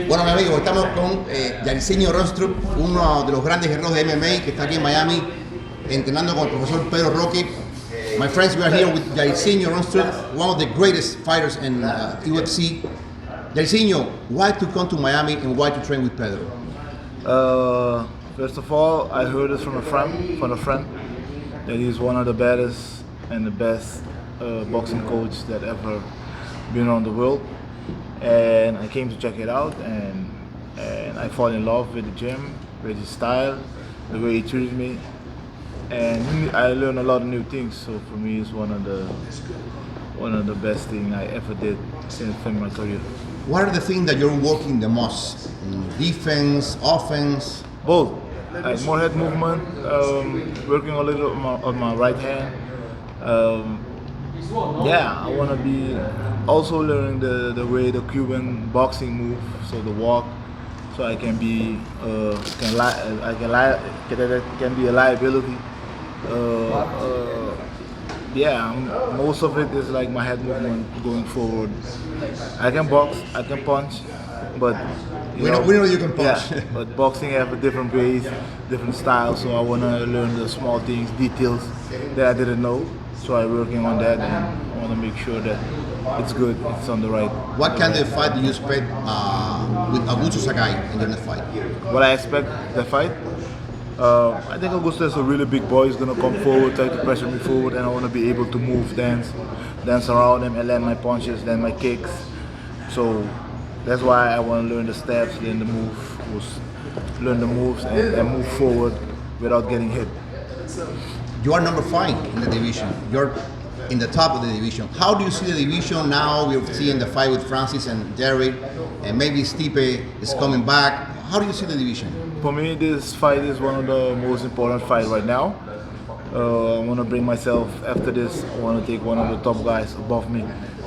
Bueno, mi amigo, estamos con Jairzinho Rozenstruik, uno de los grandes guerreros de MMA que está aquí en Miami, entrenando con el profesor Pedro Roque. My friends, we are here with Jairzinho Rozenstruik, one of the greatest fighters in UFC. Jairzinho, why to come to Miami and why to train with Pedro? First of all, I heard this from a friend, that he's one of the baddest and the best boxing coach that ever been around the world. And I came to check it out, and I fall in love with the gym, with his style, the way he treated me, and I learned a lot of new things. So for me, it's one of the best things I ever did since in my career. What are the things that you're working the most? Defense, offense? Both. Like more head movement, working a little on my right hand. I want to be also learning the way the Cuban boxing move, so the walk, so I can be can be a liability. Most of it is like my head movement going forward. I can box, I can punch, but we know you can punch. Yeah, but boxing have a different ways, different styles. So I want to learn the small things, details that I didn't know. So I'm working on that, and I want to make sure that it's good, it's on the right. What kind of fight do you expect with Augusto Sakai in the next fight? What I expect the fight? I think Augusto is a really big boy. He's gonna come forward, try to pressure me forward, and I want to be able to move, dance around him, and land my punches, land my kicks. So that's why I want to learn the steps, learn the moves, and move forward without getting hit. You are number 5 in the division. You're in the top of the division. How do you see the division now? We're seeing the fight with Francis and Derek, and maybe Stipe is coming back. How do you see the division? For me, this fight is one of the most important fights right now. I want to bring myself, after this, I want to take one of the top guys above me,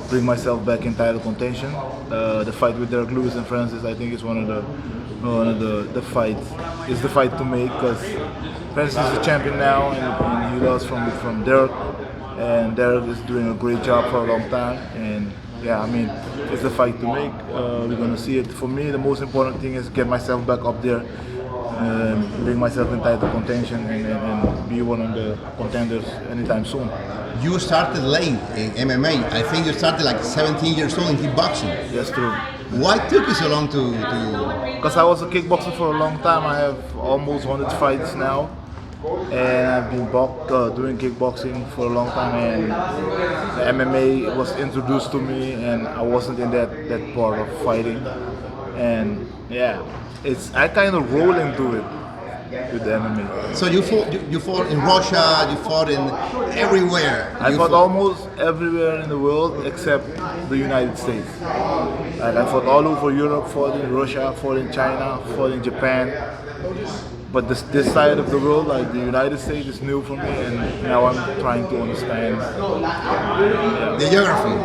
bring myself back in title contention. The fight with Derek Lewis and Francis, I think, is one of the fights. It's the fight to make, because Francis is the champion now, and he lost from Derek, and Derek is doing a great job for a long time. And yeah, I mean, it's the fight to make. We're gonna see it. For me, the most important thing is get myself back up there, bring myself in title contention, and be one of the contenders anytime soon. You started late in MMA. I think you started like 17 years old in kickboxing. That's true. Why took you so long to? Because I was a kickboxer for a long time. I have almost 100 fights now, and I've been doing kickboxing for a long time. And the MMA was introduced to me, and I wasn't in that part of fighting. And yeah, I kind of roll into it with the MMA. So you fought in Russia, you fought in everywhere. I fought almost everywhere in the world except the United States. Like I fought all over Europe, fought in Russia, fought in China, fought in Japan. But this side of the world, like the United States, is new for me, and now I'm trying to understand the geography.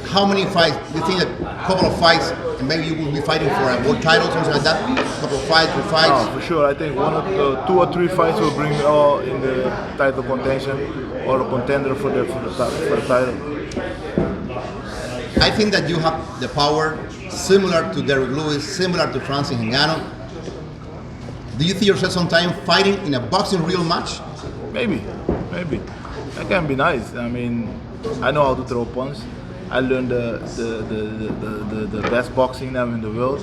How many fights? Do you think a couple of fights, and maybe you will be fighting for a world title, something like that? A couple of fights, 3 fights? Oh, for sure. I think 2 or 3 fights will bring me all in the title contention or a contender for the title. I think that you have the power similar to Derek Lewis, similar to Francis Ngannou. Do you see yourself sometime fighting in a boxing real match? Maybe. That can be nice. I mean, I know how to throw a punch. I learned the best boxing now in the world.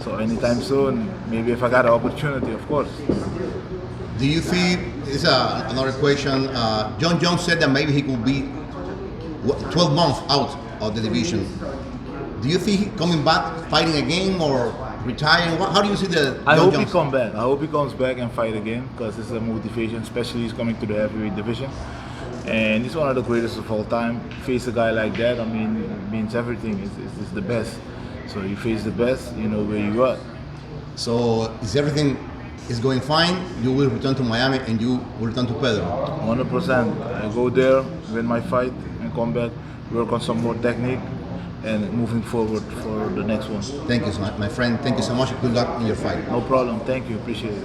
So anytime soon, maybe if I got an opportunity, of course. Do you see, this is another question, John Jones said that maybe he could be 12 months out of the division. Do you see him coming back, fighting again, or retiring? How do you see the I hope Jones? he comes back. I hope he comes back and fight again, because it's a motivation, especially he's coming to the heavyweight division. And he's one of the greatest of all time. Face a guy like that, I mean, it means everything. It's the best. So you face the best, you know where you are. So is everything is going fine? You will return to Miami and you will return to Pedro? 100%. I go there, win my fight, and come back, work on some more technique, and moving forward for the next one. Thank you so much, my friend. Thank you so much. Good luck in your fight. No problem. Thank you. Appreciate it.